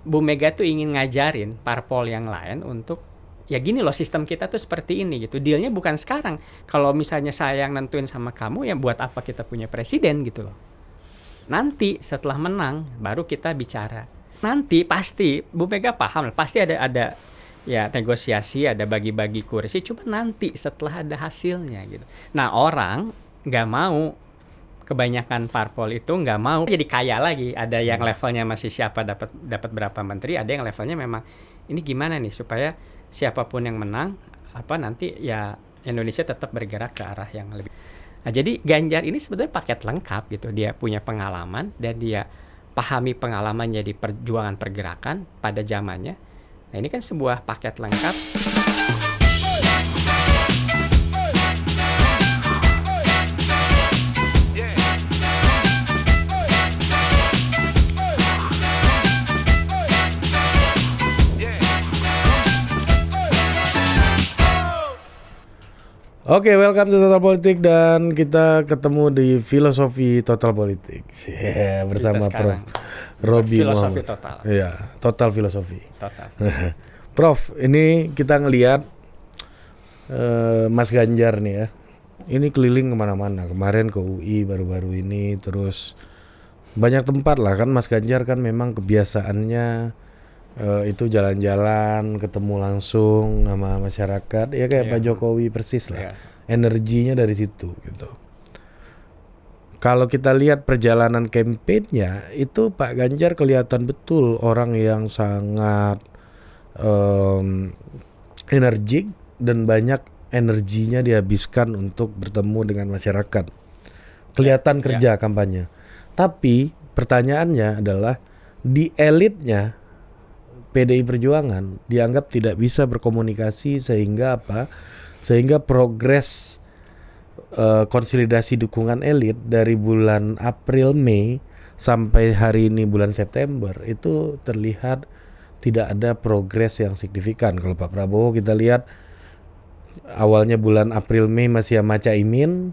Bu Mega tuh ingin ngajarin parpol yang lain untuk ya gini loh sistem kita tuh seperti ini gitu. Dealnya bukan sekarang. Kalau misalnya saya yang nentuin sama kamu ya buat apa kita punya presiden gitu loh. Nanti setelah menang baru kita bicara. Nanti pasti Bu Mega paham lah, pasti ada ya negosiasi, ada bagi-bagi kursi. Cuma nanti setelah ada hasilnya gitu. Nah orang nggak mau, kebanyakan parpol itu nggak mau jadi kaya lagi. Ada yang levelnya masih siapa dapat dapat berapa menteri, ada yang levelnya memang ini gimana nih supaya siapapun yang menang apa nanti ya Indonesia tetap bergerak ke arah yang lebih. Nah, jadi Ganjar ini sebetulnya paket lengkap gitu. Dia punya pengalaman dan dia pahami pengalamannya di perjuangan pergerakan pada zamannya. Nah, ini kan sebuah paket lengkap. Oke, welcome to Total Politik dan kita ketemu di Filosofi Total Politik. Yeah, bersama Prof. Robi Filosofi Muhammad. total. Iya, Total Filosofi. Total. Prof, ini kita ngelihat Mas Ganjar nih ya. Ini keliling kemana-mana. Kemarin ke UI baru-baru ini, terus banyak tempat lah kan. Mas Ganjar kan memang kebiasaannya itu jalan-jalan, ketemu langsung sama masyarakat, ya kayak Pak Jokowi persis lah. Energinya dari situ gitu. Kalau kita lihat perjalanan kampanyenya, itu Pak Ganjar kelihatan betul orang yang sangat energik dan banyak energinya dihabiskan untuk bertemu dengan masyarakat. Kelihatan kerja kampanye. Tapi pertanyaannya adalah di elitnya PDI Perjuangan dianggap tidak bisa berkomunikasi sehingga apa? Sehingga progres konsolidasi dukungan elit dari bulan April Mei sampai hari ini bulan September itu terlihat tidak ada progres yang signifikan. Kalau Pak Prabowo kita lihat awalnya bulan April Mei masih sama Caimin.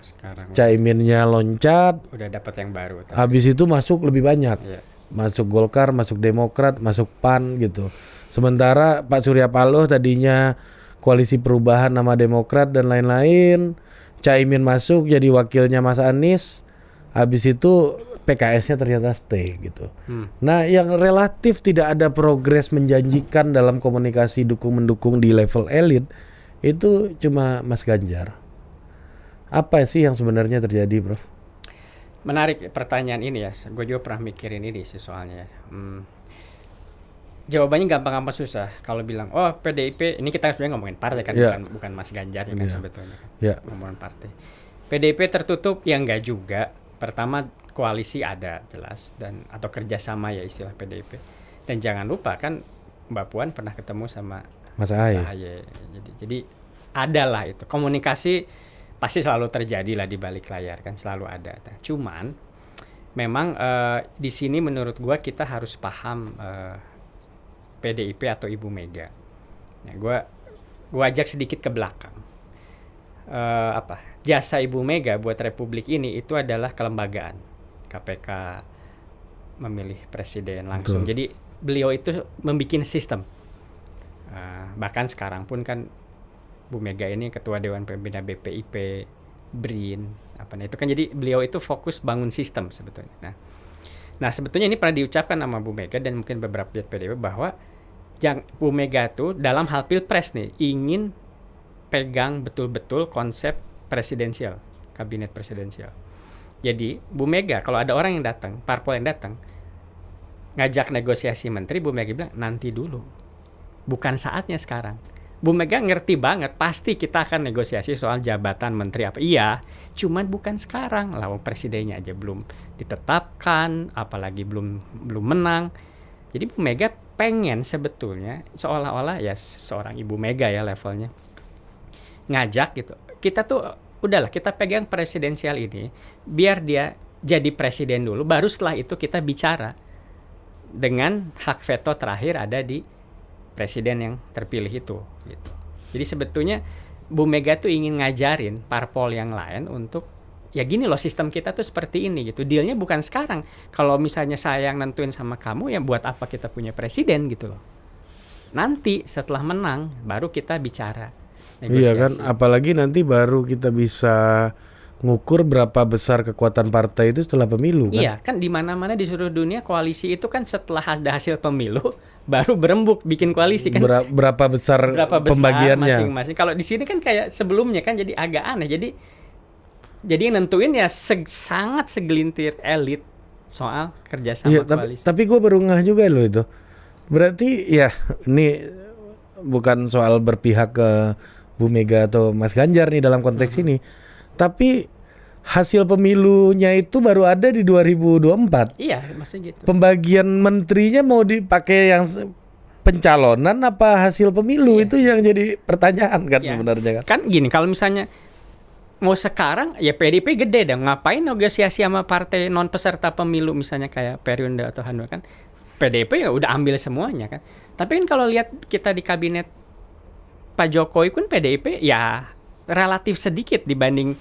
Sekarang Caiminnya loncat, udah dapat yang baru. habis itu masuk lebih banyak. Iya. Masuk Golkar, masuk Demokrat, masuk PAN gitu. Sementara Pak Surya Paloh tadinya koalisi perubahan nama Demokrat dan lain-lain, Caimin masuk jadi wakilnya Mas Anies, habis itu PKS-nya ternyata stay gitu. Nah, yang relatif tidak ada progres menjanjikan dalam komunikasi dukung-mendukung di level elit itu cuma Mas Ganjar. Apa sih yang sebenarnya terjadi, Prof? Menarik pertanyaan ini ya. Gue juga pernah mikirin ini sih soalnya. Jawabannya gampang-gampang susah. Kalau bilang, oh PDIP, ini kita sebenarnya ngomongin partai kan, bukan Mas Ganjar ya kan sebetulnya. Ngomongin partai. PDIP tertutup ya enggak juga. Pertama koalisi ada jelas dan atau kerjasama ya istilah PDIP. Dan jangan lupa kan Mbak Puan pernah ketemu sama Mas Ahaye. Jadi ada lah itu komunikasi. Pasti selalu terjadi lah di balik layar kan, selalu ada. Cuman memang di sini menurut gua kita harus paham PDIP atau Ibu Mega. Nah, gua ajak sedikit ke belakang. Jasa Ibu Mega buat Republik ini itu adalah kelembagaan. KPK memilih presiden langsung. Betul. Jadi beliau itu membikin sistem. Bahkan sekarang pun kan Bu Mega ini ketua Dewan Pembina BPIP, BRIN, itu kan jadi beliau itu fokus bangun sistem sebetulnya. Nah sebetulnya ini pernah diucapkan sama Bu Mega dan mungkin beberapa PDIP bahwa yang Bu Mega tuh dalam hal pilpres nih ingin pegang betul-betul konsep presidensial, kabinet presidensial. Jadi Bu Mega kalau ada orang yang datang, parpol yang datang, ngajak negosiasi menteri, Bu Mega bilang nanti dulu, bukan saatnya sekarang. Bu Mega ngerti banget, pasti kita akan negosiasi soal jabatan menteri apa. Iya, cuman bukan sekarang. Lah presidennya aja belum ditetapkan, apalagi belum menang. Jadi Bu Mega pengen sebetulnya seolah-olah ya seorang Ibu Mega ya levelnya ngajak gitu. Kita tuh udahlah kita pegang presidensial ini, biar dia jadi presiden dulu, baru setelah itu kita bicara. Dengan hak veto terakhir ada di presiden yang terpilih itu gitu. Jadi sebetulnya Bu Mega tuh ingin ngajarin parpol yang lain untuk ya gini loh sistem kita tuh seperti ini gitu. Dealnya bukan sekarang. Kalau misalnya saya yang nentuin sama kamu, ya buat apa kita punya presiden gitu loh. Nanti setelah menang baru kita bicara negosiasi. Iya kan, apalagi nanti baru kita bisa ngukur berapa besar kekuatan partai itu setelah pemilu kan. Iya, kan di mana-mana di seluruh dunia koalisi itu kan setelah ada hasil pemilu baru berembuk bikin koalisi kan. Berapa besar pembagiannya. Masing-masing. Kalau di sini kan kayak sebelumnya kan jadi agak aneh. Jadi yang nentuin ya sangat segelintir elit soal kerjasama Iya, koalisi. tapi gue baru ngeh juga loh itu. Berarti ya ini bukan soal berpihak ke Bu Mega atau Mas Ganjar nih dalam konteks ini. Tapi hasil pemilunya itu baru ada di 2024. Iya, maksudnya gitu. Pembagian menterinya mau dipakai yang pencalonan apa hasil pemilu, itu yang jadi pertanyaan kan sebenarnya kan. Kan gini, kalau misalnya mau sekarang ya PDIP gede dong, ngapain negosiasi sama partai non peserta pemilu misalnya kayak Perindo atau Hanura kan. PDIP ya udah ambil semuanya kan. Tapi kan kalau lihat kita di kabinet Pak Jokowi pun PDIP ya relatif sedikit dibanding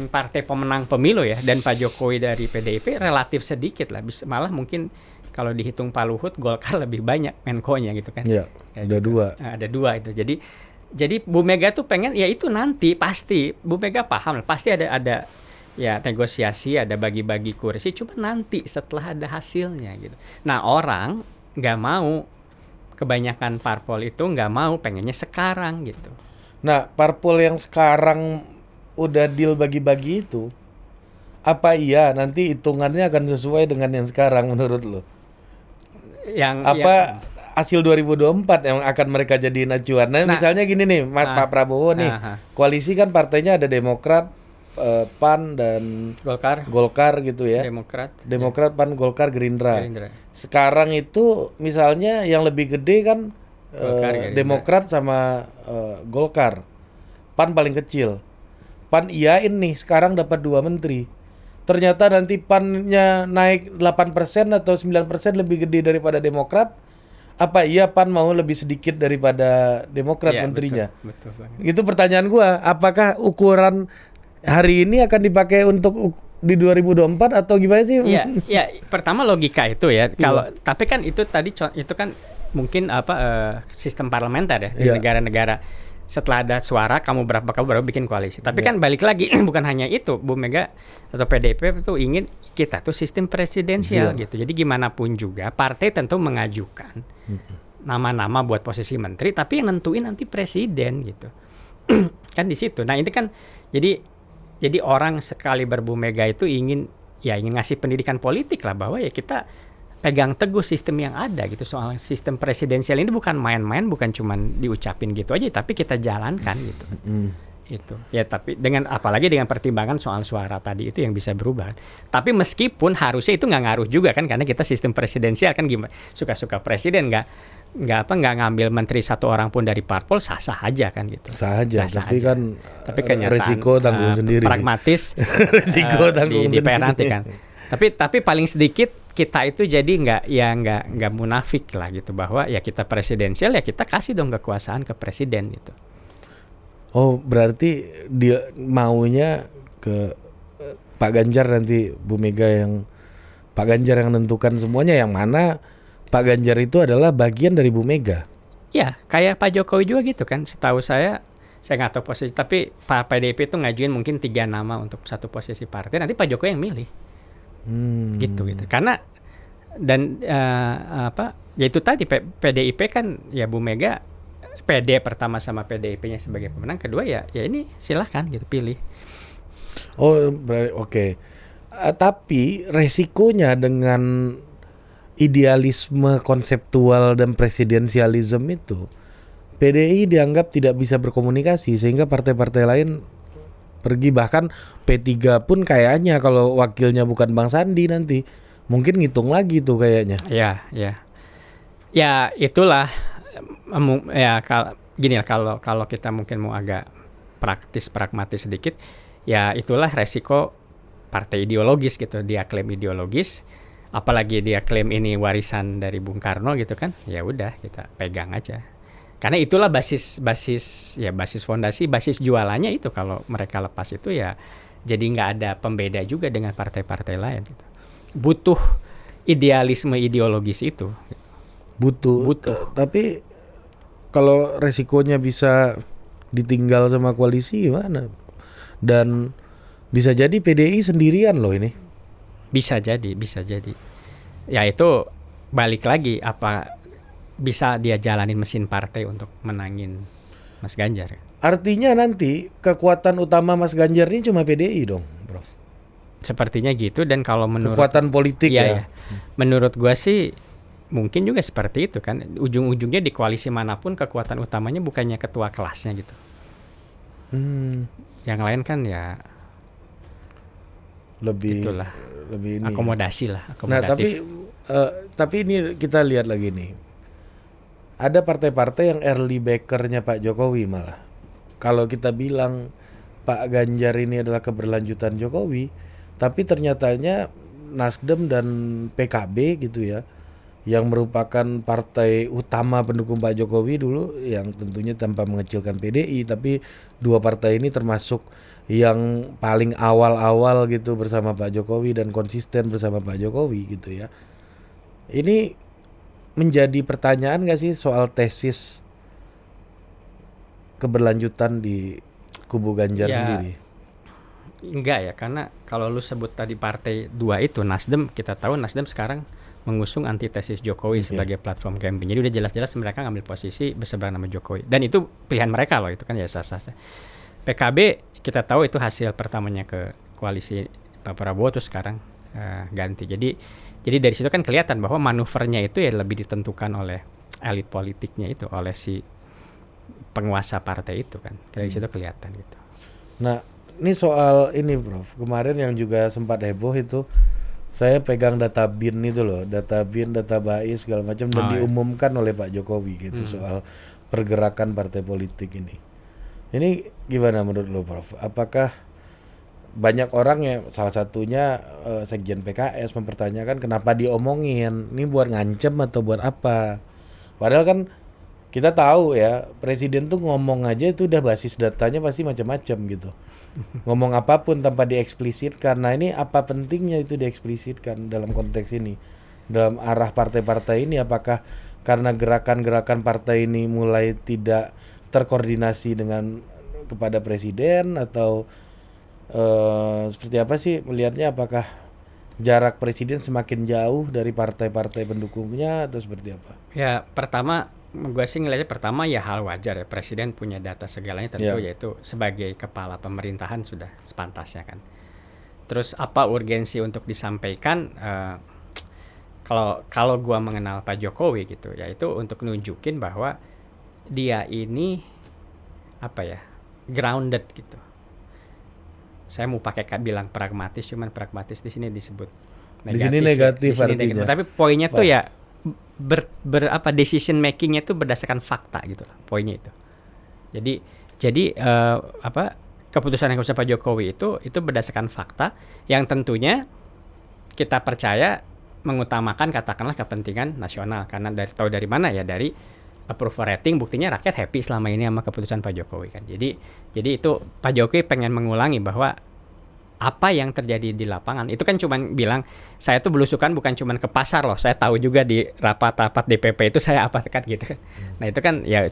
partai pemenang pemilu ya, dan Pak Jokowi dari PDIP relatif sedikit lah, malah mungkin kalau dihitung Pak Luhut Golkar lebih banyak Menko-nya gitu kan. Iya, ada gitu. Ada dua itu. Jadi Bu Mega tuh pengen ya itu nanti pasti Bu Mega paham lah, pasti ada ya negosiasi, ada bagi-bagi kursi, cuma nanti setelah ada hasilnya gitu. Nah, orang nggak mau, kebanyakan parpol itu nggak mau, pengennya sekarang gitu. Nah, parpol yang sekarang udah deal bagi-bagi itu, apa iya nanti hitungannya akan sesuai dengan yang sekarang menurut lo? Hasil 2024 yang akan mereka jadiin acuan? Nah, misalnya gini nih, Pak Prabowo nih, koalisi kan partainya ada Demokrat, PAN dan Golkar gitu ya. Demokrat, PAN, Golkar, Gerindra. Sekarang itu misalnya yang lebih gede kan Demokrat sama Golkar. PAN paling kecil. PAN iyain nih sekarang dapat 2 menteri. Ternyata nanti PAN-nya naik 8% atau 9% lebih gede daripada Demokrat. Apa iya PAN mau lebih sedikit daripada Demokrat menterinya? Betul. Itu pertanyaan gua. Apakah ukuran hari ini akan dipakai untuk di 2024 atau gimana sih? Iya, pertama logika itu ya. Kalau tapi kan itu tadi itu kan mungkin sistem parlementer ya di negara-negara, setelah ada suara kamu baru bikin koalisi. Tapi kan balik lagi bukan hanya itu, Bu Mega atau PDIP itu ingin kita tuh sistem presidensial gitu. Jadi gimana pun juga partai tentu mengajukan nama-nama buat posisi menteri, tapi yang nentuin nanti presiden gitu. Kan di situ. Nah, ini kan jadi orang sekali Bu Mega itu ingin ngasih pendidikan politik lah, bahwa ya kita pegang teguh sistem yang ada gitu. Soal sistem presidensial ini bukan main-main, bukan cuman diucapin gitu aja, tapi kita jalankan gitu. Itu. Ya, tapi apalagi dengan pertimbangan soal suara tadi itu yang bisa berubah. Tapi meskipun harusnya itu nggak ngaruh juga kan, karena kita sistem presidensial kan gimana, suka-suka presiden nggak ngambil menteri satu orang pun dari parpol, sah-sah aja kan gitu. Sah aja. Tapi kenyataan resiko tanggung sendiri. Pragmatis resiko tanggung di PR nanti kan. Tapi paling sedikit kita itu jadi nggak munafik lah gitu, bahwa ya kita presidensial, ya kita kasih dong kekuasaan ke presiden gitu. Oh, berarti dia maunya ke Pak Ganjar nanti, Pak Ganjar yang menentukan semuanya, yang mana Pak Ganjar itu adalah bagian dari Bu Mega. Ya, kayak Pak Jokowi juga gitu kan. Setahu saya nggak tahu posisi, tapi Pak PDIP itu ngajuin mungkin 3 nama untuk satu posisi partai, nanti Pak Jokowi yang milih. Gitu. Karena dan ya itu tadi PDIP kan ya Bu Mega PD pertama sama PDIP-nya sebagai pemenang, kedua ya ini silahkan gitu pilih. Oh, oke. Tapi resikonya dengan idealisme konseptual dan presidensialisme itu, PDI dianggap tidak bisa berkomunikasi sehingga partai-partai lain pergi. Bahkan P3 pun kayaknya kalau wakilnya bukan Bang Sandi nanti mungkin ngitung lagi tuh kayaknya. Ya itulah ya gini lah, kalau kita mungkin mau agak pragmatis sedikit, ya itulah resiko partai ideologis gitu. Dia klaim ideologis, apalagi dia klaim ini warisan dari Bung Karno gitu kan. Ya udah, kita pegang aja. Karena itulah basis fondasi, basis jualannya itu. Kalau mereka lepas itu ya Jadi nggak ada pembeda juga dengan partai-partai lain gitu. Butuh idealisme ideologis itu. Butuh. Tapi kalau resikonya bisa ditinggal sama koalisi gimana? Dan bisa jadi PDI sendirian loh ini. Bisa jadi. Ya itu balik lagi, apa bisa dia jalanin mesin partai untuk menangin Mas Ganjar. Artinya nanti kekuatan utama Mas Ganjar ini cuma PDI dong, Prof. Sepertinya gitu, dan kalau menurut Kekuatan politik ya. Menurut gua sih mungkin juga seperti itu kan. Ujung-ujungnya di koalisi manapun kekuatan utamanya bukannya ketua kelasnya gitu. Yang lain kan ya lebih itulah, ini. akomodasi lah, Nah, akomodatif. tapi ini kita lihat lagi nih. Ada partai-partai yang early backernya Pak Jokowi malah. Kalau kita bilang Pak Ganjar ini adalah keberlanjutan Jokowi, tapi ternyatanya Nasdem dan PKB gitu ya, yang merupakan partai utama pendukung Pak Jokowi dulu, yang tentunya tanpa mengecilkan PDI, tapi dua partai ini termasuk yang paling awal-awal gitu bersama Pak Jokowi dan konsisten bersama Pak Jokowi gitu ya. Ini menjadi pertanyaan gak sih soal tesis keberlanjutan di kubu Ganjar sendiri? Enggak ya, karena kalau lu sebut tadi partai dua itu, Nasdem, kita tahu Nasdem sekarang mengusung antitesis Jokowi sebagai platform campaign. Jadi udah jelas-jelas mereka ngambil posisi berseberangan sama Jokowi. Dan itu pilihan mereka loh, itu kan ya sah-sah. PKB kita tahu itu hasil pertamanya ke koalisi Pak Prabowo, terus sekarang ganti. Jadi dari situ kan kelihatan bahwa manuvernya itu ya lebih ditentukan oleh elit politiknya itu, oleh si penguasa partai itu kan. Dari situ kelihatan gitu. Nah, ini soal ini Prof. Kemarin yang juga sempat heboh itu, saya pegang data BIN itu loh, data BIN, data BAIS segala macam, dan diumumkan oleh Pak Jokowi gitu soal pergerakan partai politik ini. Ini gimana menurut lo Prof? Apakah banyak orang yang salah satunya Sekjen PKS mempertanyakan kenapa diomongin, ini buat ngancem atau buat apa? Padahal kan kita tahu ya, presiden tuh ngomong aja itu udah basis datanya pasti macam-macam gitu. Ngomong apapun tanpa dieksplisitkan. Nah, ini apa pentingnya itu dieksplisitkan dalam konteks ini? Dalam arah partai-partai ini, apakah karena gerakan-gerakan partai ini mulai tidak terkoordinasi dengan kepada presiden, atau seperti apa sih melihatnya? Apakah jarak presiden semakin jauh dari partai-partai pendukungnya atau seperti apa? Ya, pertama gue sih ngelihatnya pertama ya hal wajar ya, presiden punya data segalanya tentu, yaitu sebagai kepala pemerintahan sudah sepantasnya kan. Terus apa urgensi untuk disampaikan? Kalau gue mengenal Pak Jokowi gitu, yaitu untuk nunjukin bahwa dia ini apa ya, grounded gitu. Saya mau pakai bilang pragmatis, cuman pragmatis di sini disebut negatif. Di sini negatif ya, artinya. Tapi poinnya tuh ya decision makingnya itu berdasarkan fakta gitu lah, poinnya itu. Jadi keputusan yang diambil Pak Jokowi itu berdasarkan fakta yang tentunya kita percaya mengutamakan katakanlah kepentingan nasional, karena tahu dari mana ya, dari approval rating, buktinya rakyat happy selama ini sama keputusan Pak Jokowi kan. Jadi itu Pak Jokowi pengen mengulangi bahwa apa yang terjadi di lapangan itu kan cuman bilang saya tuh belusukan bukan cuman ke pasar loh, saya tahu juga di rapat-rapat DPP itu saya apa kan gitu. Nah itu kan ya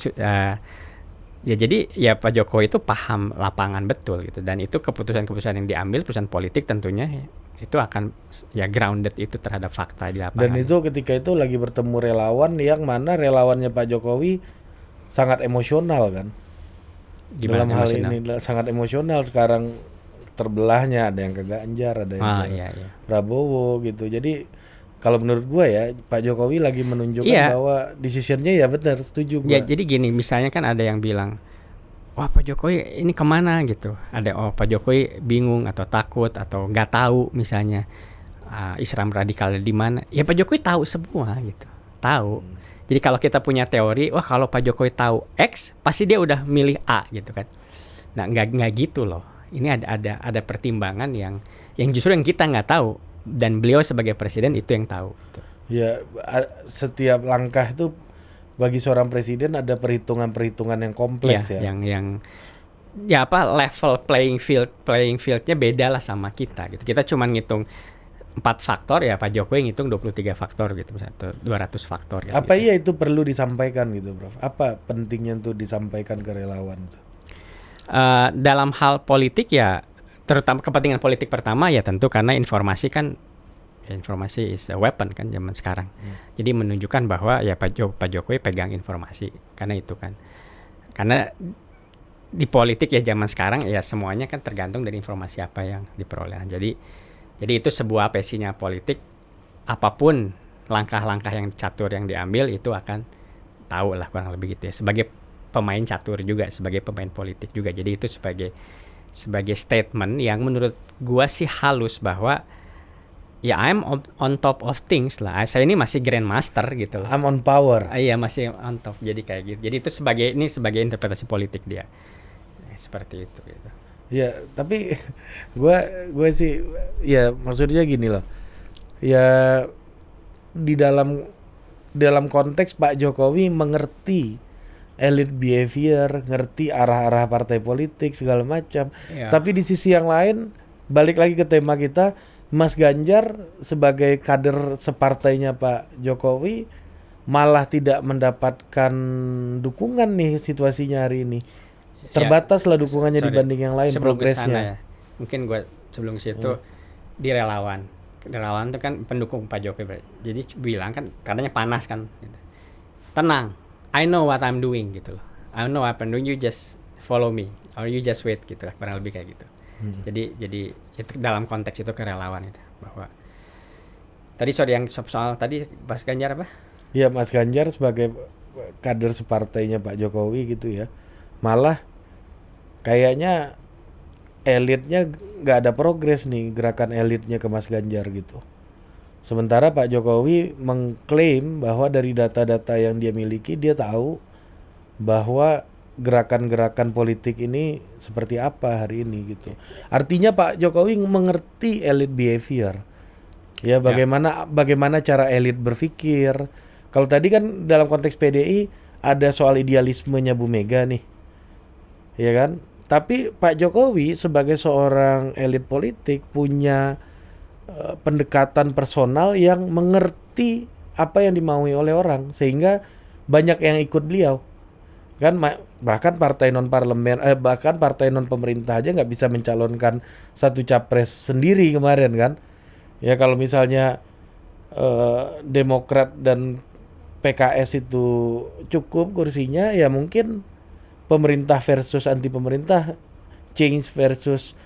jadi ya Pak Jokowi itu paham lapangan betul gitu, dan itu keputusan-keputusan yang diambil perusahaan politik tentunya itu akan ya grounded itu terhadap fakta di lapangan. Dan itu ketika itu lagi bertemu relawan yang mana relawannya Pak Jokowi sangat emosional kan. Gimana dalam hal emosional? ini sangat emosional sekarang, terbelahnya, ada yang ke Ganjar, ada yang ke Prabowo gitu. Jadi kalau menurut gue ya Pak Jokowi lagi menunjukkan bahwa decisionnya ya benar, setuju gue. Ya jadi gini, misalnya kan ada yang bilang, wah Pak Jokowi ini kemana gitu. Ada Pak Jokowi bingung atau takut atau nggak tahu misalnya Islam radikal di mana. Ya Pak Jokowi tahu semua gitu, tahu. Jadi kalau kita punya teori, wah kalau Pak Jokowi tahu X, pasti dia udah milih A gitu kan. Nah nggak gitu loh. Ini ada pertimbangan yang justru yang kita nggak tahu, dan beliau sebagai presiden itu yang tahu. Ya setiap langkah itu bagi seorang presiden ada perhitungan-perhitungan yang kompleks ya. Yang ya apa level playing fieldnya beda lah sama kita gitu. Kita cuma ngitung 4 faktor, ya Pak Jokowi ngitung 23 faktor gitu, misalnya 200 faktor gitu. Apa iya itu perlu disampaikan gitu, Prof? Apa pentingnya untuk disampaikan ke relawan? Dalam hal politik ya, terutama kepentingan politik pertama ya tentu karena informasi kan, informasi is a weapon kan zaman sekarang. Jadi menunjukkan bahwa ya Pak Jokowi pegang informasi, karena itu kan. Karena di politik ya zaman sekarang ya semuanya kan tergantung dari informasi apa yang diperoleh. Jadi itu sebuah pesinya politik, apapun langkah-langkah yang catur yang diambil itu akan tahu lah kurang lebih gitu ya. Sebagai pemain catur juga, sebagai pemain politik juga. Jadi itu sebagai statement yang menurut gua sih halus bahwa ya I'm on top of things lah. Saya ini masih grandmaster gitu loh. I'm on power. Iya masih on top, jadi kayak gitu. Jadi itu sebagai interpretasi politik dia. Seperti itu gitu. Ya, tapi gue sih ya maksudnya gini loh. Ya di dalam konteks Pak Jokowi mengerti elite behavior, ngerti arah-arah partai politik segala macam. Ya. Tapi di sisi yang lain, balik lagi ke tema kita, Mas Ganjar sebagai kader separtainya Pak Jokowi malah tidak mendapatkan dukungan nih situasinya hari ini. Terbatas lah dukungannya dibanding yang lain, progresnya. Ya. Mungkin gue sebelum ke situ di relawan itu kan pendukung Pak Jokowi. Jadi bilang kan katanya panas kan. Tenang, I know what I'm doing gitu loh. I know what I'm doing, you just follow me or you just wait gitu lah, kurang lebih kayak gitu. Jadi itu dalam konteks itu ke relawan itu, bahwa tadi soal tadi Mas Ganjar apa? Ya Mas Ganjar sebagai kader separtainya Pak Jokowi gitu ya, malah kayaknya elitnya nggak ada progres nih, gerakan elitnya ke Mas Ganjar gitu. Sementara Pak Jokowi mengklaim bahwa dari data-data yang dia miliki, dia tahu bahwa gerakan-gerakan politik ini seperti apa hari ini gitu. Artinya Pak Jokowi mengerti elite behavior. Ya bagaimana cara elit berpikir. Kalau tadi kan dalam konteks PDI ada soal idealismenya Bu Mega nih. Ya kan? Tapi Pak Jokowi sebagai seorang elit politik punya pendekatan personal yang mengerti apa yang dimaui oleh orang, sehingga banyak yang ikut beliau. Kan bahkan partai non parlemen, bahkan partai non pemerintah aja nggak bisa mencalonkan satu capres sendiri kemarin kan. Ya kalau misalnya Demokrat dan PKS itu cukup kursinya, ya mungkin pemerintah versus anti pemerintah, change versus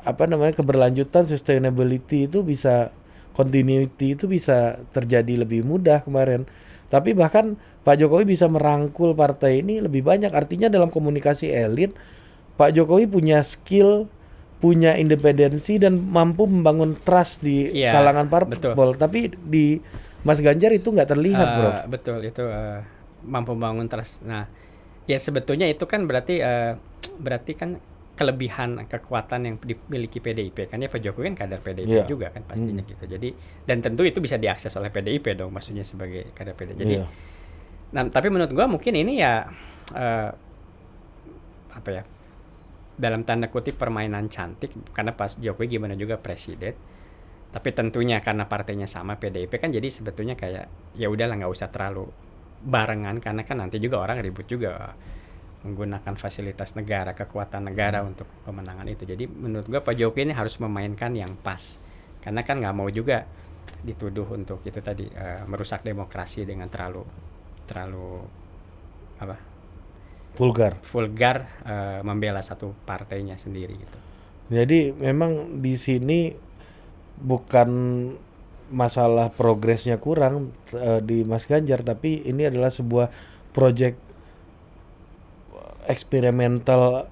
keberlanjutan, sustainability itu bisa, continuity itu bisa terjadi lebih mudah kemarin. Tapi bahkan Pak Jokowi bisa merangkul partai ini lebih banyak. Artinya dalam komunikasi elit, Pak Jokowi punya skill, punya independensi, dan mampu membangun trust di kalangan parpol. Tapi di Mas Ganjar itu nggak terlihat, Prof. Betul, itu mampu membangun trust. Nah, ya sebetulnya itu kan berarti kan kelebihan kekuatan yang dimiliki PDIP kan, ya Pak Jokowi kan kader PDIP juga kan pastinya gitu. Jadi dan tentu itu bisa diakses oleh PDIP dong, maksudnya sebagai kader PDIP. Jadi nah, tapi menurut gua mungkin ini ya dalam tanda kutip permainan cantik, karena Pak Jokowi gimana juga presiden. Tapi tentunya karena partainya sama PDIP kan, jadi sebetulnya kayak ya udahlah nggak usah terlalu barengan, karena kan nanti juga orang ribut juga menggunakan fasilitas negara, kekuatan negara untuk pemenangan itu. Jadi menurut gua Pak Jokowi ini harus memainkan yang pas, karena kan nggak mau juga dituduh untuk itu tadi merusak demokrasi dengan terlalu vulgar membela satu partainya sendiri gitu. Jadi memang di sini bukan masalah progresnya kurang di Mas Ganjar, tapi ini adalah sebuah proyek eksperimental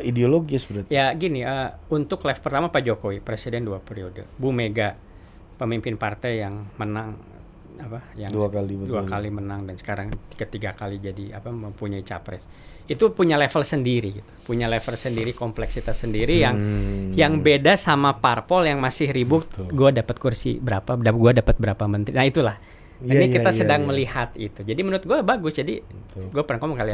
ideologis berarti. Ya gini, untuk level pertama Pak Jokowi presiden 2 periode, Bu Mega pemimpin partai yang menang dua kali menang, dan sekarang ketiga kali jadi mempunyai capres, itu punya level sendiri gitu. Punya level sendiri, kompleksitas sendiri yang beda sama parpol yang masih ribut. Gue dapat kursi berapa, gue dapat berapa menteri. Nah itulah Ini Iya, kita iya, sedang iya. melihat itu. Jadi menurut gue bagus. Jadi gue pernah ngomong kali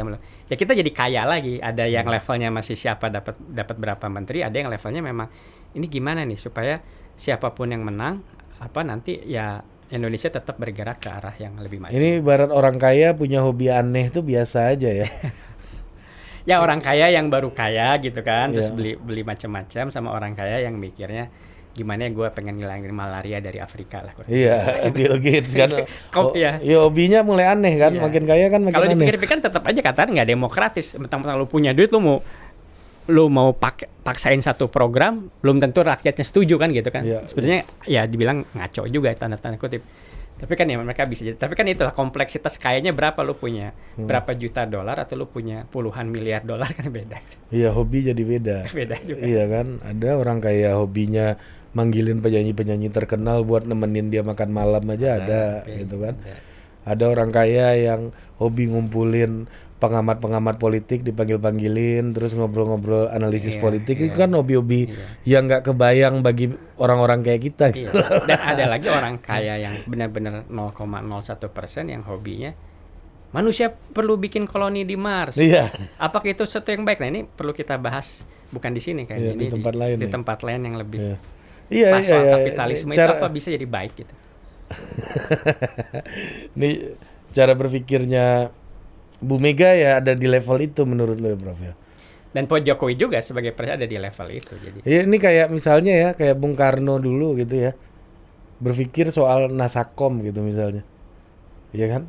ya kita jadi kaya lagi. Ada yang levelnya masih siapa dapat dapat berapa menteri, ada yang levelnya memang ini gimana nih supaya siapapun yang menang apa nanti ya Indonesia tetap bergerak ke arah yang lebih maju. Ini ibarat orang kaya punya hobi aneh tuh biasa aja ya. Ya orang kaya yang baru kaya gitu kan, terus Iya. beli beli macam-macam sama orang kaya yang mikirnya gimana ya gue pengen ngilangin malaria dari Afrika lah. Iya, Bill Gates kan. Ya. Ya hobinya mulai aneh kan, Iya. makin kaya kan makin Kalau aneh. dipikir-pikir kan tetap aja katanya nggak demokratis. Mentang-mentang lu punya duit lu mau paksain satu program, belum tentu rakyatnya setuju kan gitu kan. Iya, Sebenarnya ya dibilang ngaco juga tanda-tanda kutip. Tapi kan ya mereka bisa jadi. Tapi kan itulah kompleksitas kayaknya berapa lu punya berapa juta dolar atau lu punya puluhan miliar dolar kan beda. Iya, hobi jadi beda. Beda juga. Iya kan, ada orang kaya hobinya manggilin penyanyi-penyanyi terkenal buat nemenin dia makan malam aja ada gitu kan. Ada orang kaya yang hobi ngumpulin pengamat-pengamat politik dipanggil-panggilin terus ngobrol-ngobrol analisis Iya, politik iya. itu kan hobi-hobi yang nggak kebayang bagi orang-orang kayak kita Iya. gitu. Dan ada lagi orang kaya yang benar-benar 0,01% yang hobinya manusia perlu bikin koloni di Mars. Iya. Apakah itu sesuatu yang baik? Nah ini perlu kita bahas bukan di sini kayaknya Iya, ini di tempat lain di nih. tempat lain yang lebih Iya. Iya, pas iya, soal iya. kapitalisme itu apa bisa jadi baik gitu. Ini cara berpikirnya Bu Mega ya ada di level itu menurut lo ya, Prof ya. Dan Pak Jokowi juga sebagai presiden ada di level itu. Jadi Ya, ini kayak misalnya ya, kayak Bung Karno dulu gitu ya. Berpikir soal Nasakom gitu misalnya. Ya kan?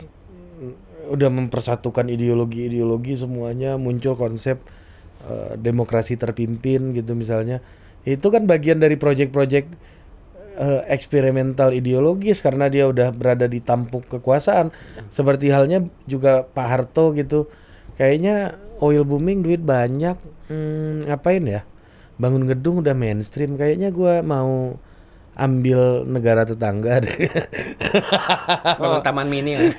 Udah mempersatukan ideologi-ideologi semuanya, muncul konsep demokrasi terpimpin gitu misalnya. Itu kan bagian dari proyek-proyek eksperimental ideologis karena dia udah berada di tampuk kekuasaan. Seperti halnya juga Pak Harto gitu. Kayaknya oil booming, duit banyak, ngapain ya? Bangun gedung udah mainstream. Kayaknya gua mau ambil negara tetangga deh. bangun taman mini lah.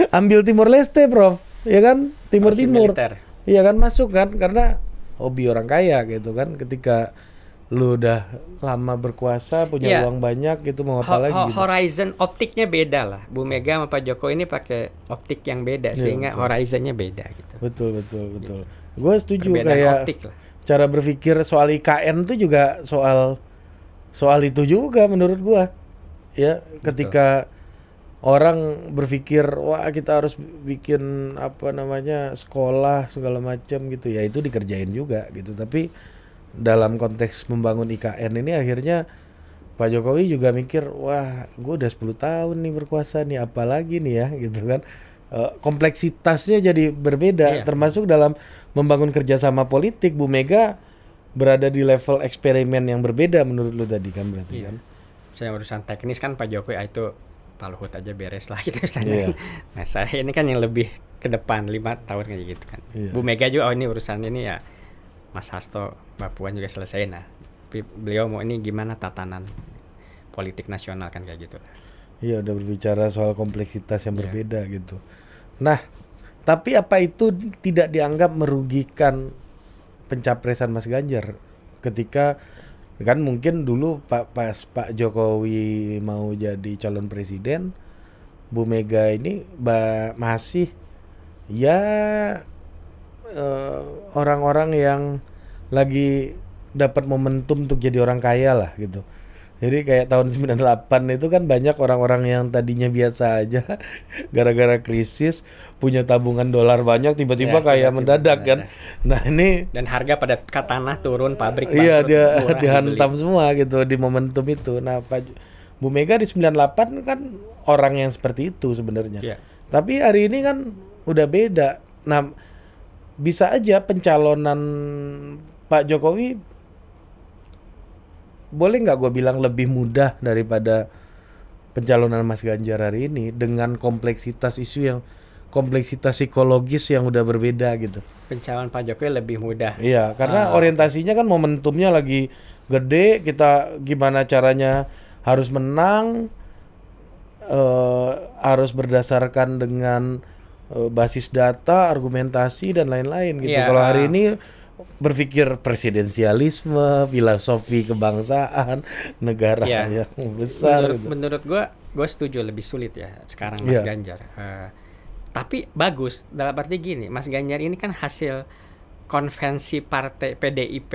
Ambil Timor Leste, Prof. Ya kan? Timur Versi Timur. militer. Iya kan, masuk kan, karena hobi orang kaya gitu kan. Ketika lu udah lama berkuasa, punya Iya. uang banyak gitu, mau apa lagi gitu. Horizon optiknya beda lah. Bu Mega sama Pak Jokowi ini pakai optik yang beda sehingga horizonnya beda gitu. Betul. Gue setuju Perbedaan kayak optik lah. cara berpikir soal IKN tuh juga soal itu juga menurut gua. Ya, ketika orang berpikir wah kita harus bikin apa namanya sekolah segala macam gitu ya, itu dikerjain juga gitu. Tapi dalam konteks membangun IKN ini akhirnya Pak Jokowi juga mikir wah gue udah 10 tahun nih berkuasa nih apalagi nih ya gitu kan. Kompleksitasnya jadi berbeda. Iya. Termasuk dalam membangun kerjasama politik. Bu Mega berada di level eksperimen yang berbeda menurut lu tadi kan berarti Iya. kan. Saya urusan teknis kan Pak Jokowi itu Pak Luhut aja beres lah gitu Iya. misalnya. Nah saya ini kan yang lebih ke depan 5 tahun kayak gitu kan. Iya. Bu Mega juga ini urusan ini ya Mas Hasto Mbak Puan juga selesai. Nah beliau mau ini gimana tatanan politik nasional kan kayak gitu. Iya, udah berbicara soal kompleksitas yang Iya. berbeda gitu. Nah, tapi apa itu tidak dianggap merugikan pencapresan Mas Ganjar ketika kan mungkin dulu pas Pak Jokowi mau jadi calon presiden, Bu Mega ini masih ya orang-orang yang lagi dapat momentum untuk jadi orang kaya lah gitu. Jadi kayak tahun 98 itu kan banyak orang-orang yang tadinya biasa aja gara-gara krisis punya tabungan dolar banyak tiba-tiba Ya, kaya tiba-tiba mendadak kan. Nah, ini Dan harga pada tanah turun, pabrik iya bangkrut, dia murah dihantam dibeli. semua gitu di momentum itu. Nah, Bu Mega di 98 kan orang yang seperti itu sebenarnya. Iya. Tapi hari ini kan udah beda. Nah, bisa aja pencalonan Pak Jokowi boleh nggak gue bilang lebih mudah daripada pencalonan Mas Ganjar hari ini dengan kompleksitas isu yang kompleksitas psikologis yang udah berbeda gitu. Pencalonan Pak Jokowi lebih mudah. Iya, karena orientasinya kan momentumnya lagi gede, kita gimana caranya harus menang, harus berdasarkan dengan basis data, argumentasi dan lain-lain gitu. Iya, Kalau hari ini berpikir presidensialisme, filosofi kebangsaan, negara Iya. yang besar. gitu. Menurut gua gue setuju lebih sulit ya sekarang Mas Iya. Ganjar. Tapi bagus dalam arti gini, Mas Ganjar ini kan hasil konvensi partai PDIP.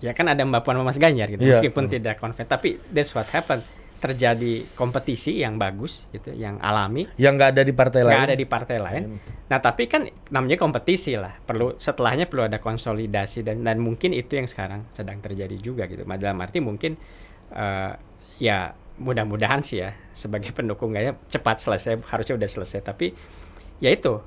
Ya kan ada Mbak Puan sama Mas Ganjar gitu, Iya. meskipun tidak konven, tapi that's what happened. Terjadi kompetisi yang bagus gitu, yang alami, Yang nggak ada di partai lain. nggak ada di partai lain. Nah tapi kan namanya kompetisi lah, setelahnya perlu ada konsolidasi dan mungkin itu yang sekarang sedang terjadi juga gitu. Dalam arti mungkin ya mudah-mudahan sih ya sebagai pendukungnya cepat selesai, harusnya udah selesai. Tapi ya itu,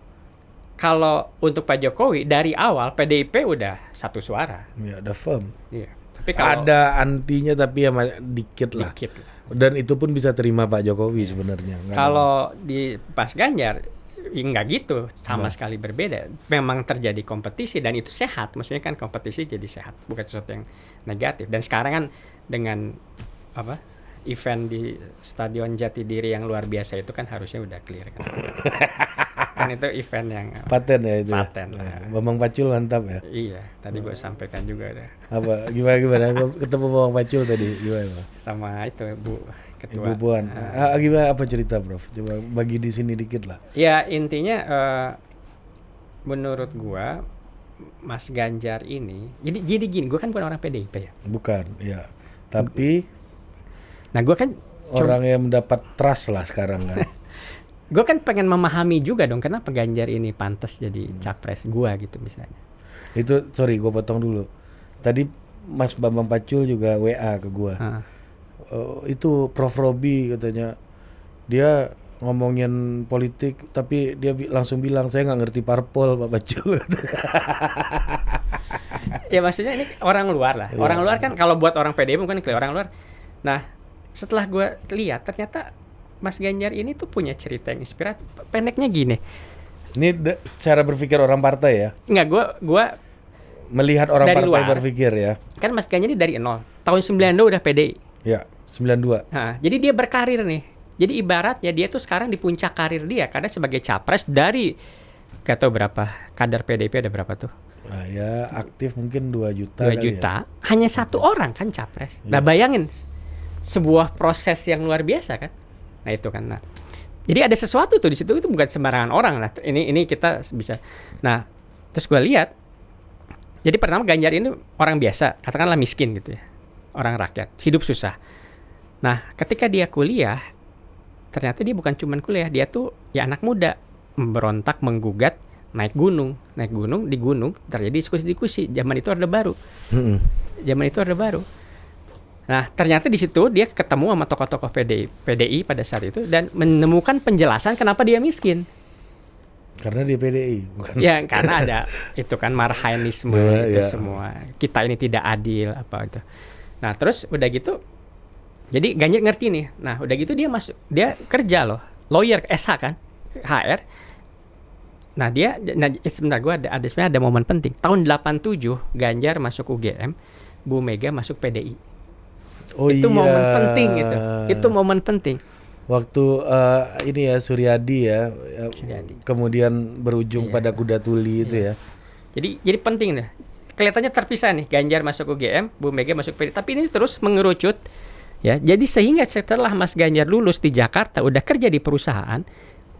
kalau untuk Pak Jokowi dari awal PDIP udah satu suara. Ya, ada firm. Iya. Tapi kalau Ada antinya tapi ya dikit lah. dikit lah. Dan itu pun bisa terima Pak Jokowi sebenarnya. Nggak ada- Kalau di Pas Ganjar ya nggak gitu, sama sekali berbeda. Memang terjadi kompetisi dan itu sehat. Maksudnya kan kompetisi jadi sehat, bukan sesuatu yang negatif. Dan sekarang kan dengan event di Stadion Jatidiri yang luar biasa itu kan harusnya udah clear kan. Kan itu event yang paten ya itu. Paten Ya. lah. Bambang Pacul mantap ya. Iya, tadi gue sampaikan juga ada Apa gimana ketemu Bambang Pacul tadi gimana? sama itu Bu Ketua. Ibu Puan. Gimana apa cerita Prof? Coba bagi di sini dikit lah. Ya intinya menurut gua Mas Ganjar ini jadi gini, gua kan bukan orang PDIP ya. Bukan, ya. Tapi Nah gua kan orang yang mendapat trust lah sekarang kan. gua kan pengen memahami juga dong kenapa Ganjar ini pantas jadi capres gua gitu misalnya. Itu sorry gue potong dulu. Tadi Mas Bambang Pacul juga WA ke gua. Itu Prof Robi katanya dia ngomongin politik tapi dia langsung bilang saya nggak ngerti parpol Pak Pacul. Ya maksudnya ini orang luar lah. Orang luar kan kalau buat orang PDIP bukan orang luar. Nah setelah gua lihat ternyata Mas Ganjar ini tuh punya cerita yang inspiratif. Pendeknya gini. Ini cara berpikir orang partai ya. Enggak, gua Melihat orang dari partai luar. berpikir ya. Kan Mas Ganjar ini dari nol. Tahun 92 udah PDI. Ya, 92. Nah, jadi dia berkarir nih. Jadi ibaratnya dia tuh sekarang di puncak karir dia karena sebagai capres dari gak tahu berapa kader PDIP ada berapa tuh? Nah, ya aktif mungkin 2 juta 2 kali juta. ya. Hanya satu orang kan capres. Nah, bayangin sebuah proses yang luar biasa kan. Nah, itu kan. Nah, jadi ada sesuatu tuh di situ, itu bukan sembarangan orang lah. Ini kita bisa. Nah, terus gue lihat. Jadi pertama Ganjar ini orang biasa, katakanlah miskin gitu ya. Orang rakyat, hidup susah. Nah, ketika dia kuliah, ternyata dia bukan cuman kuliah, dia tuh ya anak muda, memberontak, menggugat, naik gunung di gunung terjadi diskusi-diskusi. Zaman itu Orde Baru. Nah, ternyata di situ dia ketemu sama tokoh-tokoh PDI pada saat itu dan menemukan penjelasan kenapa dia miskin. Karena dia PDI, bukan. Ya, karena ada itu kan marhainisme itu semua. Kita ini tidak adil apa itu. Nah, terus udah gitu jadi Ganjar ngerti nih. Nah, udah gitu dia kerja loh. Lawyer SH kan, HR. Nah, sebentar gue sebenarnya ada momen penting. Tahun 87 Ganjar masuk UGM, Bu Mega masuk PDI. Oh Itu iya. momen penting gitu. Itu momen penting. Waktu ini ya Suryadi ya, Suryadi. kemudian berujung pada kuda tuli itu ya. Jadi penting nih. Kelihatannya terpisah nih, Ganjar masuk UGM, Bu Mega masuk PDI. Tapi ini terus mengerucut ya. Jadi sehingga setelah Mas Ganjar lulus di Jakarta udah kerja di perusahaan,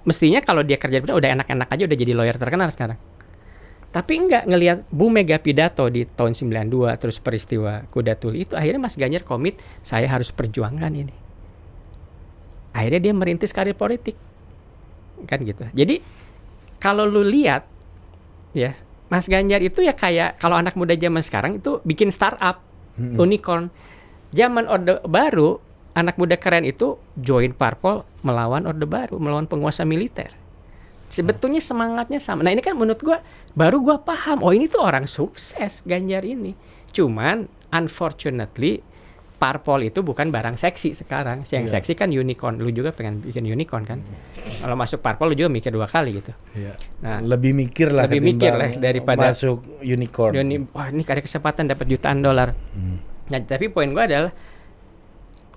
mestinya kalau dia kerja di perusahaan udah enak-enak aja udah jadi lawyer terkenal sekarang. Tapi enggak, ngelihat Bu Mega pidato di tahun 92 terus peristiwa kuda tuli itu akhirnya Mas Ganjar komit, saya harus perjuangkan ini. Akhirnya dia merintis karir politik. Kan gitu. Jadi kalau lu lihat ya, Mas Ganjar itu ya kayak kalau anak muda zaman sekarang itu bikin startup, unicorn. Zaman Orde Baru, anak muda keren itu join parpol melawan Orde Baru, melawan penguasa militer. Sebetulnya semangatnya sama. Nah, ini kan menurut gua baru gua paham, oh ini tuh orang sukses Ganjar ini. Cuman unfortunately parpol itu bukan barang seksi sekarang. Yang seksi kan unicorn. Lu juga pengen bikin unicorn kan? Kalau masuk parpol lu juga mikir 2 kali gitu. Iya. Nah, lebih mikir lah daripada masuk unicorn. Wah, ini ada kesempatan dapat jutaan dolar. Nah, tapi poin gua adalah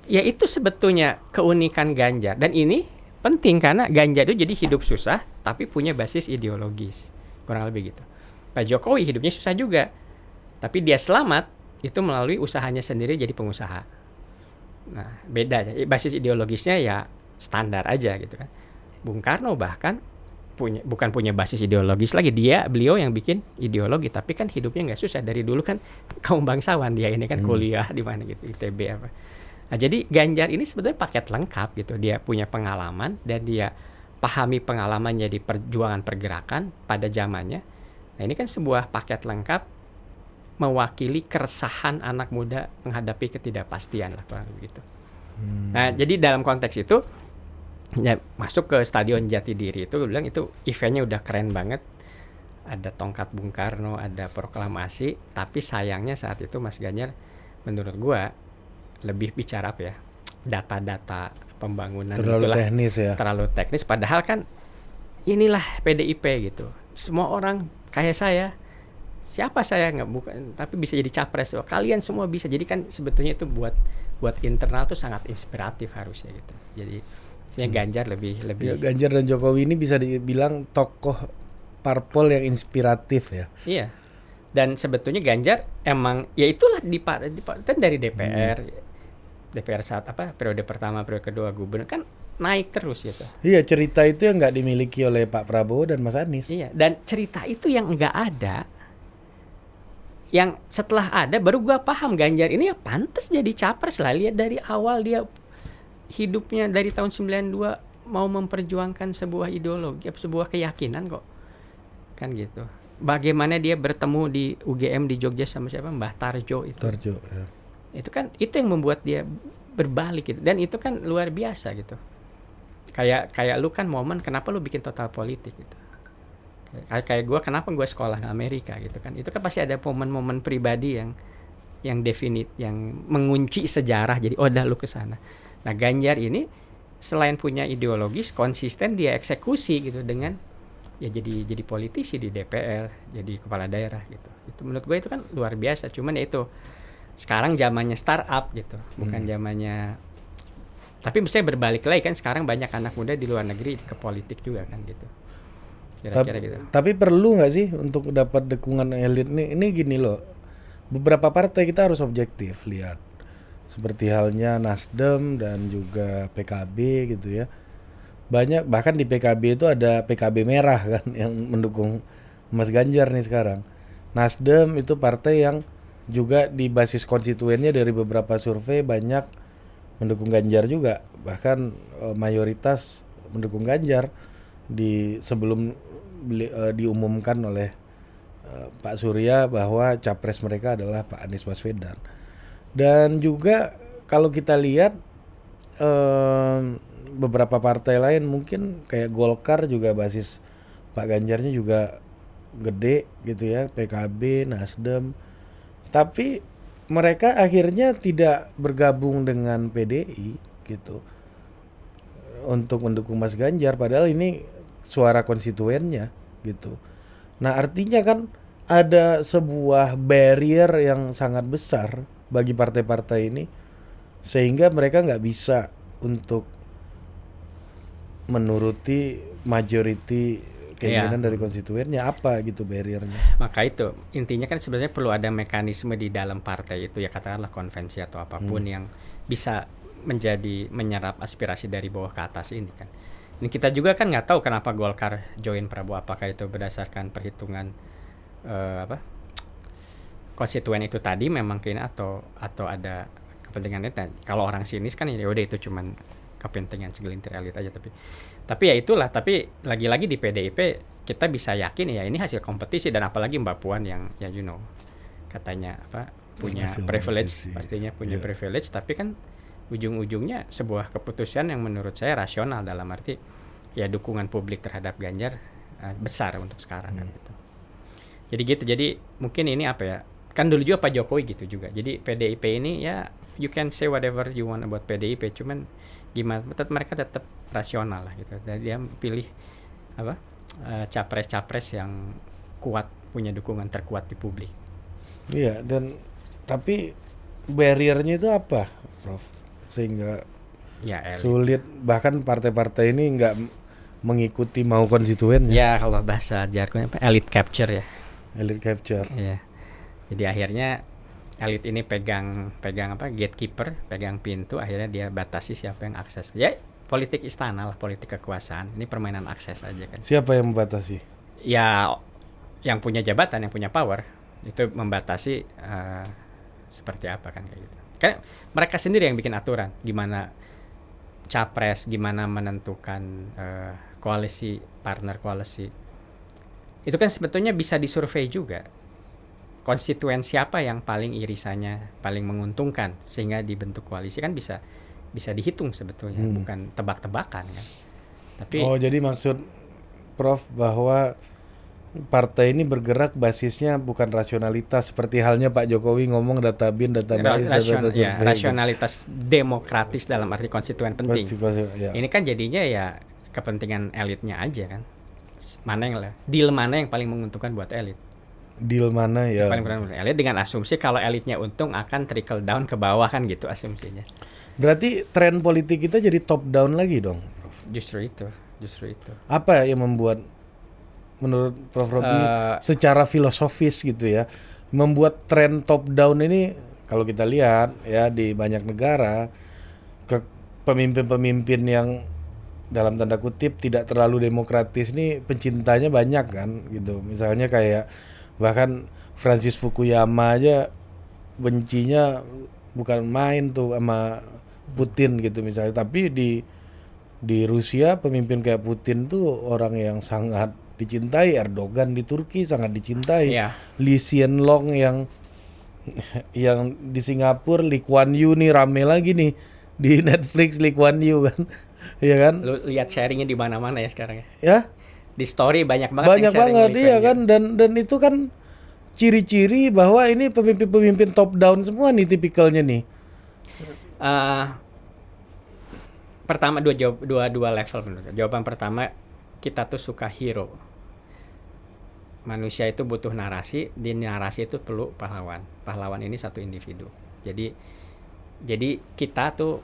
ya itu sebetulnya keunikan Ganjar, dan ini penting karena Ganjar itu jadi hidup susah tapi punya basis ideologis. Kurang lebih gitu. Pak Jokowi hidupnya susah juga. Tapi dia selamat itu melalui usahanya sendiri jadi pengusaha. Nah, beda ya. Basis ideologisnya ya standar aja gitu kan. Bung Karno bahkan bukan punya basis ideologis lagi, beliau yang bikin ideologi, tapi kan hidupnya nggak susah dari dulu kan kaum bangsawan, dia ini kan kuliah di mana gitu, ITB apa. Nah, jadi Ganjar ini sebetulnya paket lengkap gitu, dia punya pengalaman dan dia pahami pengalamannya di perjuangan pergerakan pada zamannya. Nah, ini kan sebuah paket lengkap mewakili keresahan anak muda menghadapi ketidakpastian lah kurang begitu. Nah, jadi dalam konteks itu ya masuk ke Stadion Jatidiri itu, gue bilang itu eventnya udah keren banget. Ada tongkat Bung Karno, ada proklamasi, tapi sayangnya saat itu Mas Ganjar menurut gua lebih bicara apa ya? Data-data pembangunan Terlalu itulah, teknis ya. terlalu teknis, padahal kan inilah PDIP gitu. Semua orang kayak saya, siapa saya nggak bukan, tapi bisa jadi capres. Oh, kalian semua bisa. Jadi kan sebetulnya itu buat internal tuh sangat inspiratif harusnya gitu. Jadi Ganjar lebih Ya, Ganjar dan Jokowi ini bisa dibilang tokoh parpol yang inspiratif ya. iya. Dan sebetulnya Ganjar emang ya itulah kan dari DPR saat periode pertama, periode kedua gubernur kan naik terus gitu. Iya, cerita itu yang nggak dimiliki oleh Pak Prabowo dan Mas Anies. Iya, dan cerita itu yang nggak ada, yang setelah ada baru gua paham Ganjar ini ya pantas jadi capres lah. Lihat dari awal dia hidupnya dari tahun 92 mau memperjuangkan sebuah ideologi, sebuah keyakinan kok. Kan gitu. Bagaimana dia bertemu di UGM di Jogja sama siapa? Mbah Tarjo itu. Ya. Itu kan itu yang membuat dia berbalik gitu. Dan itu kan luar biasa gitu. Kayak lu kan momen kenapa lu bikin Total Politik gitu. Kayak gue kenapa gue sekolah di Amerika gitu kan. Itu kan pasti ada momen-momen pribadi yang definit, yang mengunci sejarah. Jadi dah lu ke sana. Nah, Ganjar ini selain punya ideologis, konsisten dia eksekusi gitu dengan ya jadi politisi di DPR, jadi kepala daerah gitu. Itu menurut gue itu kan luar biasa. Cuman ya itu sekarang zamannya startup gitu, bukan zamannya. Tapi misalnya berbalik lagi kan sekarang banyak anak muda di luar negeri ke politik juga kan gitu. Kira-kira gitu. Tapi perlu nggak sih untuk dapat dukungan elit nih? Ini gini loh, beberapa partai kita harus objektif lihat. Seperti halnya Nasdem dan juga PKB gitu ya. Banyak, bahkan di PKB itu ada PKB merah kan yang mendukung Mas Ganjar nih sekarang. Nasdem itu partai yang juga di basis konstituennya dari beberapa survei banyak mendukung Ganjar juga. Bahkan mayoritas mendukung Ganjar sebelum diumumkan oleh Pak Surya bahwa capres mereka adalah Pak Anies Baswedan. Dan juga kalau kita lihat beberapa partai lain mungkin kayak Golkar juga basis Pak Ganjarnya juga gede gitu ya, PKB, Nasdem. Tapi mereka akhirnya tidak bergabung dengan PDI gitu untuk mendukung Mas Ganjar, padahal ini suara konstituennya gitu. Nah, artinya kan ada sebuah barrier yang sangat besar bagi partai-partai ini sehingga mereka nggak bisa untuk menuruti majority keinginan dari konstituennya. Apa gitu barriernya? Maka itu intinya kan sebenarnya perlu ada mekanisme di dalam partai itu ya, katakanlah konvensi atau apapun yang bisa menyerap aspirasi dari bawah ke atas ini kan. Ini kita juga kan nggak tahu kenapa Golkar join Prabowo, apakah itu berdasarkan perhitungan konstituen itu tadi memang kini atau ada kepentingannya. Kalau orang sinis kan ya udah itu cuman kepentingan segelintir elit aja, tapi ya itulah. Tapi lagi-lagi di PDIP kita bisa yakin ya ini hasil kompetisi, dan apalagi Mbak Puan yang ya katanya punya hasil privilege kompetisi. Pastinya punya privilege, tapi kan ujung-ujungnya sebuah keputusan yang menurut saya rasional, dalam arti ya dukungan publik terhadap Ganjar besar untuk sekarang kan gitu. Jadi mungkin ini kan dulu juga Pak Jokowi gitu juga. Jadi PDIP ini ya you can say whatever you want about PDIP, cuman gimana mereka tetap rasional lah gitu. Dan dia pilih capres-capres yang kuat, punya dukungan terkuat di publik. Iya, dan tapi barriernya itu apa, Prof? Sehingga sulit, bahkan partai-partai ini nggak mengikuti mau konstituennya. Ya, kalau bahasa jargonnya elite capture ya. Elite capture. Iya. Jadi akhirnya elit ini pegang apa, gatekeeper, pegang pintu, akhirnya dia batasi siapa yang akses. Ya politik istana lah, politik kekuasaan. Ini permainan akses aja kan. Siapa yang membatasi? Ya yang punya jabatan, yang punya power itu membatasi seperti apa kan, kayak gitu. Kan mereka sendiri yang bikin aturan gimana capres, gimana menentukan koalisi, partner koalisi. Itu kan sebetulnya bisa disurvei juga. Konstituen siapa yang paling irisannya paling menguntungkan sehingga dibentuk koalisi, kan bisa dihitung sebetulnya, bukan tebak-tebakan kan. Tapi jadi maksud Prof bahwa partai ini bergerak basisnya bukan rasionalitas seperti halnya Pak Jokowi ngomong data bin, data base, data survei. Rasionalitas demokratis dalam arti konstituen penting. Ya. Ini kan jadinya ya kepentingan elitnya aja kan. Deal mana yang paling menguntungkan buat elit? Deal mana ya? Paling benar elit, dengan asumsi kalau elitnya untung akan trickle down ke bawah kan, gitu asumsinya. Berarti tren politik kita jadi top down lagi dong, Prof. Justru itu. Apa yang membuat menurut Prof Robi secara filosofis gitu ya, membuat tren top down ini, kalau kita lihat ya di banyak negara, pemimpin-pemimpin yang dalam tanda kutip tidak terlalu demokratis ini pencintanya banyak kan gitu. Misalnya kayak bahkan Francis Fukuyama aja bencinya bukan main tuh sama Putin gitu misalnya. Tapi di Rusia pemimpin kayak Putin tuh orang yang sangat dicintai. Erdogan di Turki sangat dicintai. Lee Hsien Loong yang di Singapura, Lee Kuan Yew nih rame lagi nih di Netflix, Lee Kuan Yew kan. Iya kan? Lu lihat sharingnya di mana-mana ya sekarang ya. Ya? Di story banyak banget. Banyak banget iya kan, dan itu kan ciri-ciri bahwa ini pemimpin-pemimpin top down semua nih tipikalnya nih. Pertama dua level menurut. Jawaban pertama, kita tuh suka hero. Manusia itu butuh narasi, di narasi itu perlu pahlawan. Pahlawan ini satu individu. Jadi kita tuh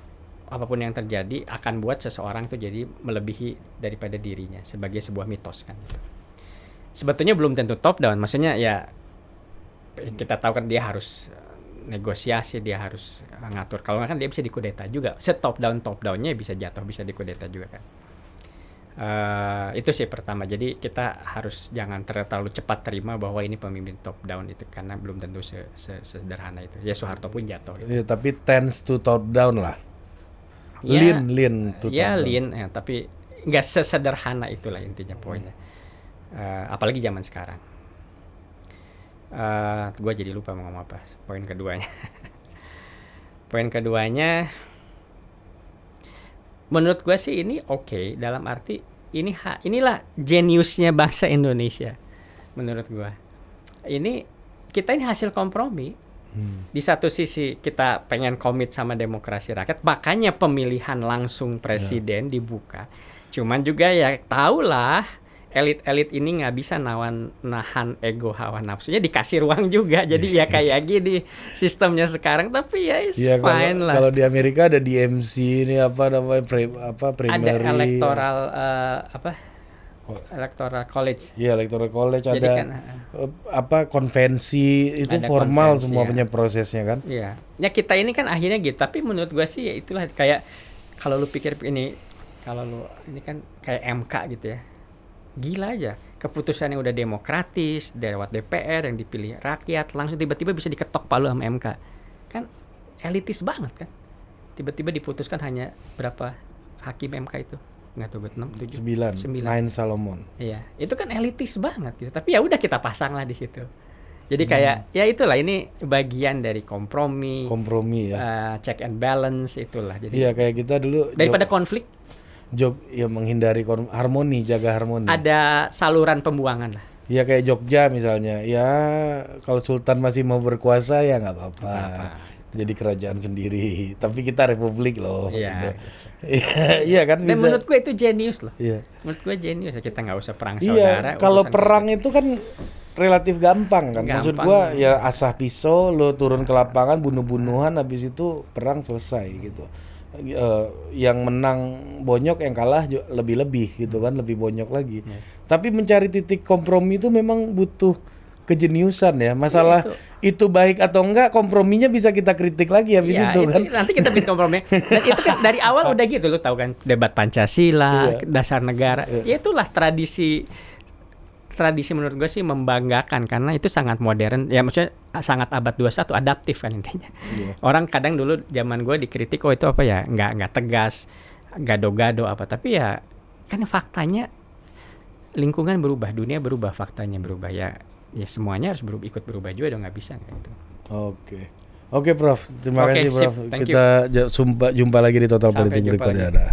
apapun yang terjadi akan buat seseorang tuh jadi melebihi daripada dirinya sebagai sebuah mitos kan. Sebetulnya belum tentu top down, maksudnya ya kita tahu kan dia harus negosiasi, dia harus ngatur. Kalau nggak kan dia bisa dikudeta juga. Top downnya bisa jatuh, bisa dikudeta juga kan. Itu sih pertama. Jadi kita harus jangan terlalu cepat terima bahwa ini pemimpin top down itu, karena belum tentu sederhana itu. Ya Soeharto pun jatuh. Gitu. Ya, tapi tends to top down lah. Lean to top down. Lean, tapi nggak sesederhana itulah intinya poinnya. Apalagi zaman sekarang. Gue jadi lupa mau ngomong apa. Poin keduanya, menurut gue sih ini oke, dalam arti inilah jeniusnya bangsa Indonesia. Menurut gue, kita ini hasil kompromi. Di satu sisi kita pengen komit sama demokrasi rakyat, makanya pemilihan langsung presiden dibuka. Cuman juga ya tahulah elit-elit ini nggak bisa nahan ego hawa nafsunya, dikasih ruang juga. Jadi ya kayak gini sistemnya sekarang, tapi ya fine lah. Kalau di Amerika ada DMC ini apa namanya primary. Ada electoral college. Iya, electoral college. Jadi ada kan, konvensi itu formal konvensi, semua punya prosesnya kan. Iya. Ya kita ini kan akhirnya gitu, tapi menurut gua sih ya itulah, kayak kalau lu pikir ini kan kayak MK gitu ya. Gila aja, keputusan yang udah demokratis, lewat DPR yang dipilih rakyat, langsung tiba-tiba bisa diketok palu sama MK. Kan elitis banget kan. Tiba-tiba diputuskan hanya berapa hakim MK itu? Nggak tahu, 6, 7, 9. 9 Solomon. Iya, itu kan elitis banget gitu. Tapi ya udah kita pasang lah di situ. Jadi kayak ya itulah, ini bagian dari kompromi ya. Check and balance itulah. Jadi iya, kayak kita dulu daripada konflik. Ya menghindari harmoni, jaga harmoni. Ada saluran pembuangan lah. Ya kayak Jogja misalnya. Ya kalau Sultan masih mau berkuasa ya nggak apa-apa. Jadi kerajaan sendiri. Tapi kita republik loh. Iya. Gitu. Iya kan. Dan menurut gue itu jenius loh. Iya. Menurut gue jenius. Kita nggak usah perang saudara. Iya. Kalau perang itu kan relatif gampang kan. Maksud gue ya asah pisau, lo turun ke lapangan, bunuh-bunuhan, habis itu perang selesai gitu. Yang menang bonyok, yang kalah lebih-lebih gitu kan, lebih bonyok lagi. Tapi mencari titik kompromi itu memang butuh kejeniusan ya. Masalah itu baik atau enggak, komprominya bisa kita kritik lagi habis Iya, itu kan. nanti kita bikin kompromi. Dan itu kan dari awal udah gitu, lu tahu kan, debat Pancasila, Iya. dasar negara. Ya itulah tradisi menurut gue sih membanggakan karena itu sangat modern. Ya maksudnya sangat abad 21, adaptif kan intinya. Iya. Orang kadang dulu zaman gue dikritik, oh itu apa ya, nggak tegas, gado-gado apa. Tapi ya kan faktanya lingkungan berubah, dunia berubah, faktanya berubah ya. Ya semuanya harus ikut berubah juga dong, nggak bisa gitu. Oke, Prof. Terima Oke, kasih, sip. Prof. Thank Kita jumpa lagi di Total Politik Sampai jumpa berikutnya. lagi. Dah.